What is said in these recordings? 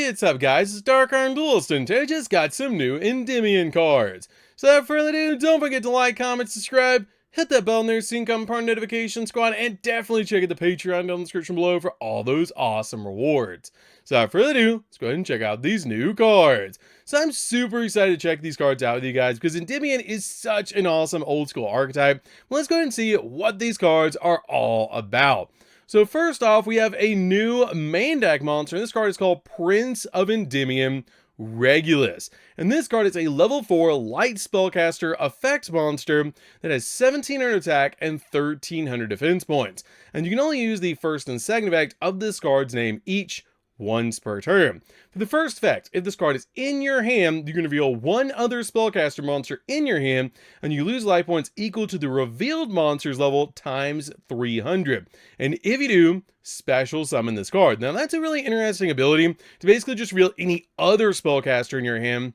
What's up, guys? It's DarkArmedDuelist, and I just got some new Endymion cards. So without further ado, don't forget to like, comment, subscribe, hit that bell near so you can become part of the notification squad, and definitely check out the Patreon down in the description below for all those awesome rewards. So without further ado, let's go ahead and check out these new cards. So I'm super excited to check these cards out with you guys because Endymion is such an awesome old school archetype. Well, let's go ahead and see what these cards are all about. So first off, we have a new main deck monster. This card is called Prince of Endymion Regulus. And this card is a level 4 light spellcaster effect monster that has 1700 attack and 1300 defense points. And you can only use the first and second effect of this card's name each once per turn. For the first effect, if this card is in your hand, you can reveal one other spellcaster monster in your hand, and you lose life points equal to the revealed monster's level times 300. And if you do, special summon this card. Now that's a really interesting ability to basically just reveal any other spellcaster in your hand.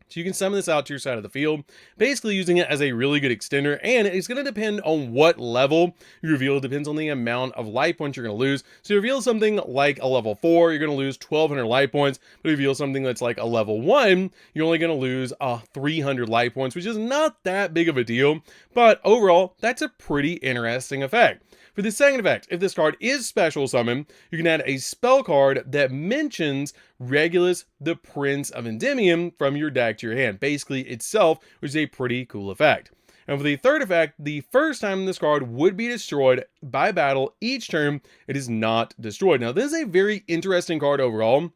So you can summon this out to your side of the field, basically using it as a really good extender, and it's going to depend on what level you reveal. It depends on the amount of life points you're going to lose. So you reveal something like a level 4, you're going to lose 1200 life points, but if you reveal something that's like a level 1, you're only going to lose 300 life points, which is not that big of a deal, but overall, that's a pretty interesting effect. For the second effect, if this card is special summon, you can add a spell card that mentions Regulus, the Prince of Endymion, from your deck to your hand, basically itself, which is a pretty cool effect. And for the third effect, the first time this card would be destroyed by battle each turn, it is not destroyed. Now, this is a very interesting card overall,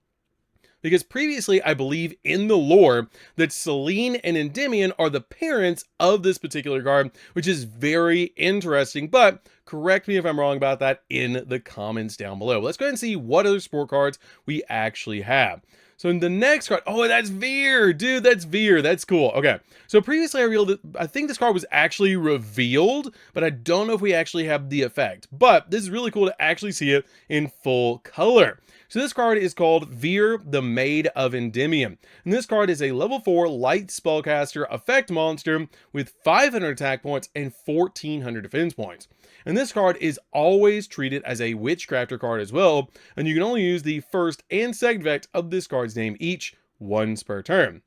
because previously, I believe in the lore that Selene and Endymion are the parents of this particular card, which is very interesting, but correct me if I'm wrong about that in the comments down below. Let's go ahead and see what other sport cards we actually have. So in the next card, oh, that's Veer, dude, that's Veer, that's cool. Okay, so previously I revealed it, I think this card was actually revealed, but I don't know if we actually have the effect, but this is really cool to actually see it in full color. So this card is called Veer, the Maid of Endymion. And this card is a level 4 light spellcaster effect monster with 500 attack points and 1400 defense points. And this card is always treated as a Witchcrafter card as well, and you can only use the first and second effect of this card's name each once per turn.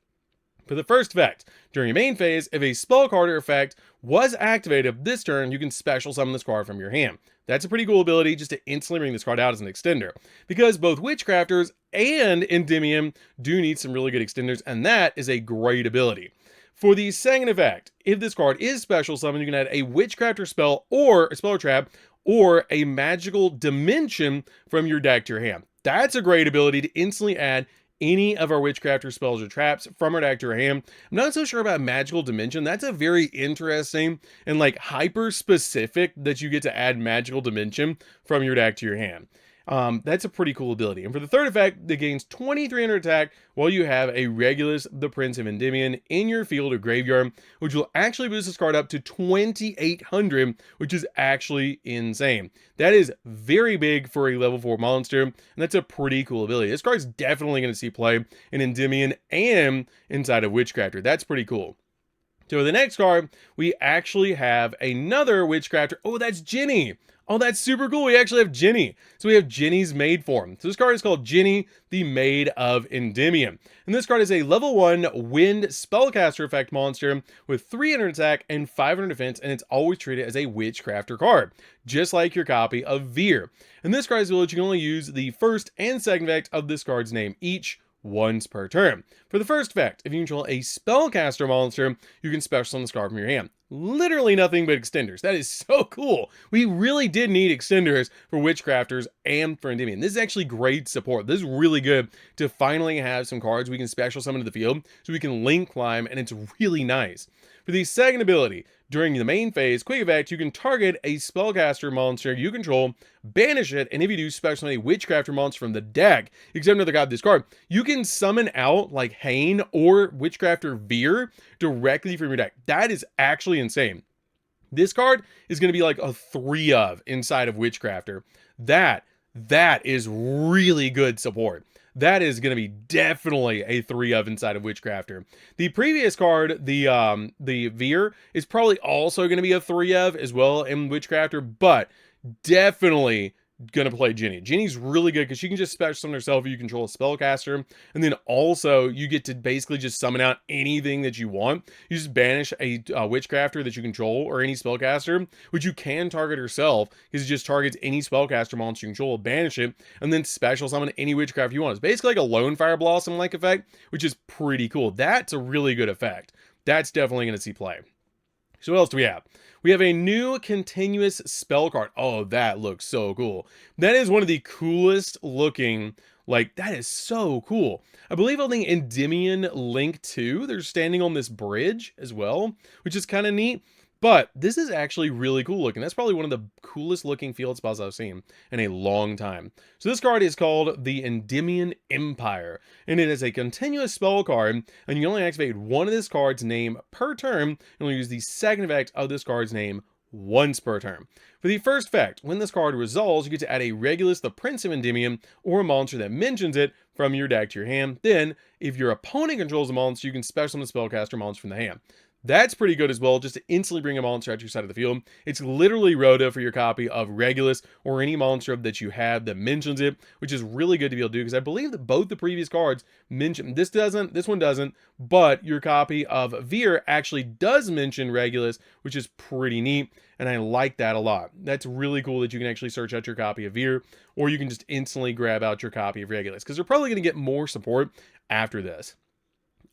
For the first effect, during your main phase, if a spell card or effect was activated this turn, you can special summon this card from your hand. That's a pretty cool ability just to instantly bring this card out as an extender, because both Witchcrafters and Endymion do need some really good extenders, and that is a great ability. For the second effect, if this card is special summoned, you can add a Witchcrafter spell or a spell or trap or a magical dimension from your deck to your hand. That's a great ability to instantly add any of our Witchcrafter spells or traps from our deck to our hand. I'm not so sure about magical dimension. That's a very interesting and like hyper specific that you get to add magical dimension from your deck to your hand. That's a pretty cool ability. And for the third effect, that gains 2300 attack while you have a Regulus, the Prince of Endymion, in your field or graveyard, which will actually boost this card up to 2800, which is actually insane. That is very big for a level 4 monster, and that's a pretty cool ability. This card's definitely going to see play in Endymion and inside of Witchcrafter. That's pretty cool. So the next card, we actually have another Witchcrafter. Oh, that's Ginny. Oh, that's super cool. We actually have Ginny. So we have Ginny's maid form. So this card is called Ginny, the Maid of Endymion. And this card is a level 1 wind spellcaster effect monster with 300 attack and 500 defense, and it's always treated as a Witchcrafter card, just like your copy of Veer. And this card's ability, you can only use the first and second effect of this card's name each once per turn. For the first effect, if you control a spellcaster monster, you can special summon this card from your hand. Literally nothing but extenders. That is so cool. We really did need extenders for Witchcrafters and for Endymion. This is actually great support. This is really good to finally have some cards we can special summon to the field so we can link climb, and it's really nice. For the second ability, during the main phase, quick effect, you can target a spellcaster monster you control, banish it, and if you do, special summon a Witchcrafter monster from the deck, except another copy of this card. You can summon out like Hane or Witchcrafter Veer directly from your deck. That is actually insane. This card is going to be like a 3 of inside of Witchcrafter. That is really good support. That is going to be definitely a 3 of inside of Witchcrafter. The previous card, the Veer, is probably also going to be a 3 of as well in Witchcrafter, but definitely gonna play Jenny. Jenny's really good because she can just special summon herself if you control a spellcaster, and then also you get to basically just summon out anything that you want. You just banish a Witchcrafter that you control or any spellcaster, which you can target herself because it just targets any spellcaster monster you control, banish it, and then special summon any Witchcraft you want. It's basically like a Lone Fire Blossom like effect, which is pretty cool. That's a really good effect. That's definitely gonna see play. So what else do we have? We have a new continuous spell card. Oh, that looks so cool. That is one of the coolest looking, like, that is so cool. I believe only Endymion Link 2, they're standing on this bridge as well, which is kind of neat. But this is actually really cool looking. That's probably one of the coolest looking field spells I've seen in a long time. So this card is called the Endymion Empire, and it is a continuous spell card, and you only activate one of this card's name per turn, and you'll use the second effect of this card's name once per turn. For the first effect, when this card resolves, you get to add a Regulus, the Prince of Endymion, or a monster that mentions it from your deck to your hand. Then, if your opponent controls a monster, you can special summon the spellcaster monster from the hand. That's pretty good as well, just to instantly bring a monster out to your side of the field. It's literally Rhoda for your copy of Regulus or any monster that you have that mentions it, which is really good to be able to do, because I believe that both the previous cards mention, this one doesn't, but your copy of Veer actually does mention Regulus, which is pretty neat, and I like that a lot. That's really cool that you can actually search out your copy of Veer, or you can just instantly grab out your copy of Regulus, because they're probably going to get more support after this.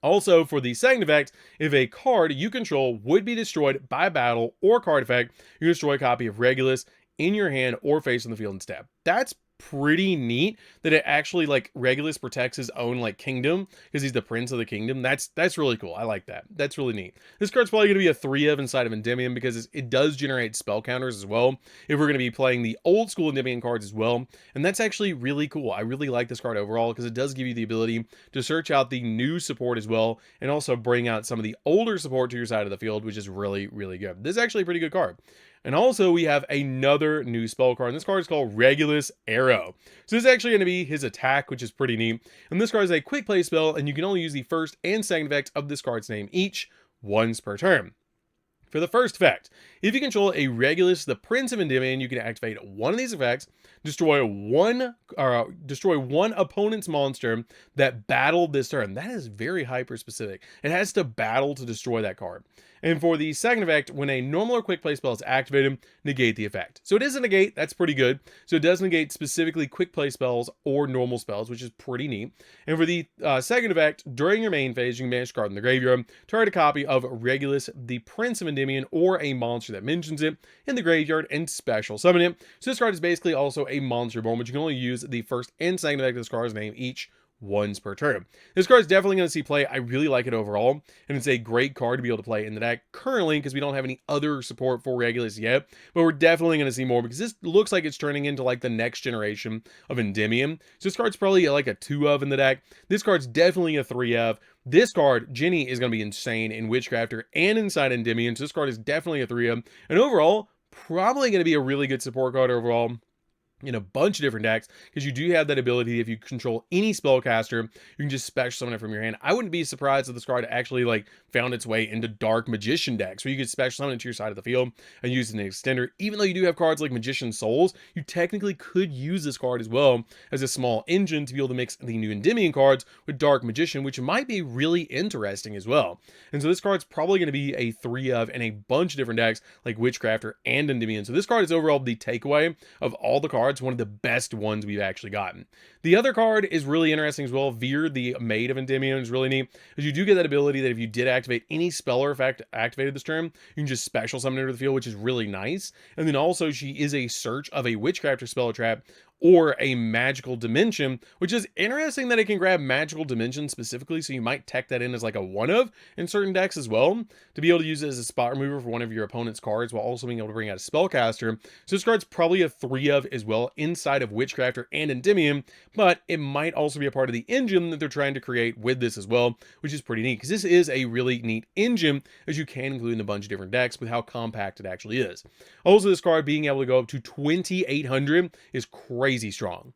Also, for the second effect, if a card you control would be destroyed by battle or card effect, you destroy a copy of Regulus in your hand or face on the field instead. That's pretty neat that it actually, like, Regulus protects his own, like, kingdom because he's the prince of the kingdom. That's really cool. I like that. That's really neat. This card's probably going to be a 3-of inside of Endymion because it does generate spell counters as well if we're going to be playing the old school Endymion cards as well, and that's actually really cool. I really like this card overall because it does give you the ability to search out the new support as well and also bring out some of the older support to your side of the field, which is really, really good. This is actually a pretty good card. And also, we have another new spell card, and this card is called Regulus Arrow. So this is actually going to be his attack, which is pretty neat. And this card is a quick play spell, and you can only use the first and second effect of this card's name each once per turn. For the first effect, if you control a Regulus, the Prince of Endymion, you can activate one of these effects, destroy one opponent's monster that battled this turn. That is very hyper specific. It has to battle to destroy that card. And for the second effect, when a normal or quick play spell is activated, negate the effect. So it is a negate, that's pretty good. So it does negate specifically quick play spells or normal spells, which is pretty neat. And for the second effect, during your main phase, you can banish a card in the graveyard, target a copy of Regulus, the Prince of Endymion, or a monster that mentions it in the graveyard, and special summon it. So this card is basically also a monster bomb, but you can only use the first and second effect of this card's name each once per turn. This card is definitely going to see play. I really like it overall, and it's a great card to be able to play in the deck currently because we don't have any other support for Regulus yet, but we're definitely going to see more because this looks like it's turning into like the next generation of Endymion. So this card's probably like a 2-of in the deck. This card's definitely a 3-of. This card, Jenny, is going to be insane in Witchcrafter and inside Endymion, so this card is definitely a 3-of, and overall, probably going to be a really good support card overall in a bunch of different decks, because you do have that ability. If you control any spellcaster, you can just special summon it from your hand. I wouldn't be surprised if this card actually like found its way into Dark Magician decks, where you could special summon it to your side of the field and use it as an extender. Even though you do have cards like Magician Souls, you technically could use this card as well as a small engine to be able to mix the new Endymion cards with Dark Magician, which might be really interesting as well. And so this card's probably going to be a 3-of in a bunch of different decks like Witchcrafter and Endymion. So this card is overall the takeaway of all the cards, one of the best ones we've actually gotten. The other card is really interesting as well. Veer, the Maid of Endymion, is really neat, because you do get that ability that if you did activate any spell or effect activated this turn, you can just special summon her to the field, which is really nice. And then also she is a search of a Witchcrafter spell or trap or a magical dimension, which is interesting that it can grab magical dimension specifically, so you might tech that in as like a 1-of in certain decks as well, to be able to use it as a spot remover for one of your opponent's cards while also being able to bring out a spellcaster. So this card's probably a 3-of as well inside of Witchcrafter and Endymion, but it might also be a part of the engine that they're trying to create with this as well, which is pretty neat, because this is a really neat engine as you can include in a bunch of different decks with how compact it actually is. Also, this card being able to go up to 2,800 is crazy strong.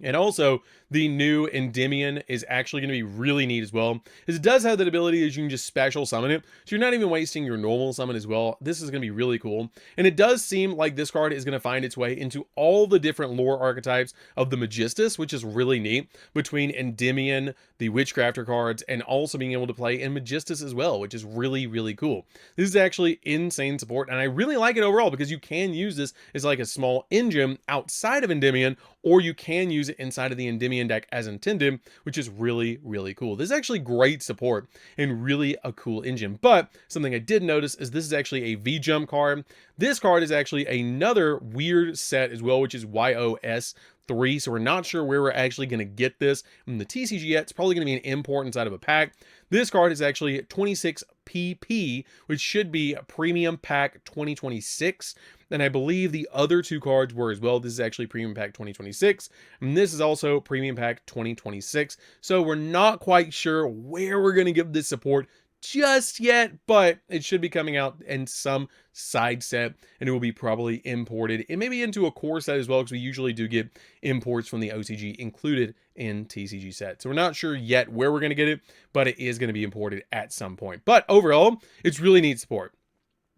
And also, the new Endymion is actually going to be really neat as well, because it does have that ability as you can just special summon it, so you're not even wasting your normal summon as well. This is going to be really cool, and it does seem like this card is going to find its way into all the different lore archetypes of the Magistus, which is really neat, between Endymion, the Witchcrafter cards, and also being able to play in Magistus as well, which is really, really cool. This is actually insane support, and I really like it overall, because you can use this as like a small engine outside of Endymion, or you can use it inside of the Endymion deck as intended, which is really, really cool. This is actually great support and really a cool engine. But something I did notice is this is actually a V-Jump card. This card is actually another weird set as well, which is YOS3, so we're not sure where we're actually going to get this in the TCG yet. It's probably going to be an import inside of a pack. This card is actually 26 PP, which should be a Premium Pack 2026. And I believe the other two cards were as well. This is actually Premium Pack 2026, and this is also Premium Pack 2026. So we're not quite sure where we're going to give this support just yet, but it should be coming out in some side set, and it will be probably imported and maybe into a core set as well, because we usually do get imports from the OCG included in TCG set. So we're not sure yet where we're going to get it, but it is going to be imported at some point. But overall, it's really neat support.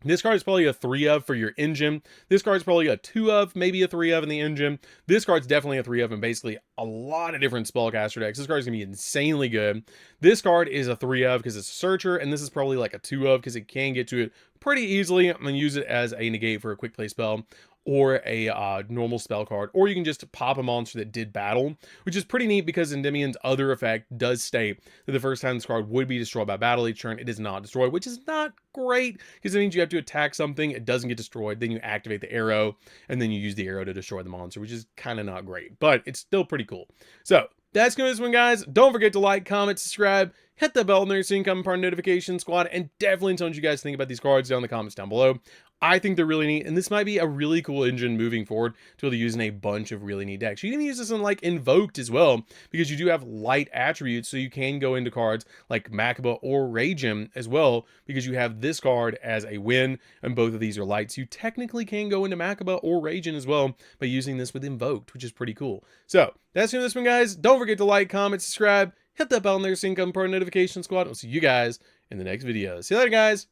This card is probably a 3 of for your engine. This card is probably a 2 of, maybe a 3 of in the engine. This card's definitely a 3 of in basically a lot of different spellcaster decks. This card is going to be insanely good. This card is a 3 of because it's a searcher, and this is probably like a 2 of because it can get to it pretty easily. I'm going to use it as a negate for a quick play spell, or a normal spell card, or you can just pop a monster that did battle, which is pretty neat because Endymion's other effect does state that the first time this card would be destroyed by battle each turn, it is not destroyed, which is not great because it means you have to attack something, it doesn't get destroyed, then you activate the arrow, and then you use the arrow to destroy the monster, which is kind of not great, but it's still pretty cool. So that's going to be this one, guys. Don't forget to like, comment, subscribe, hit the bell there so you can come part of notification squad, and definitely tell me what you guys think about these cards down in the comments down below. I think they're really neat, and this might be a really cool engine moving forward to be able to use in a bunch of really neat decks. You can use this in like Invoked as well, because you do have light attributes, so you can go into cards like Makaba or Ragem as well, because you have this card as a win, and both of these are lights. You technically can go into Makaba or Ragem as well by using this with Invoked, which is pretty cool. So that's it for this one, guys. Don't forget to like, comment, subscribe, hit that bell in there so you can come part of notification squad. I'll see you guys in the next video. See you later, guys.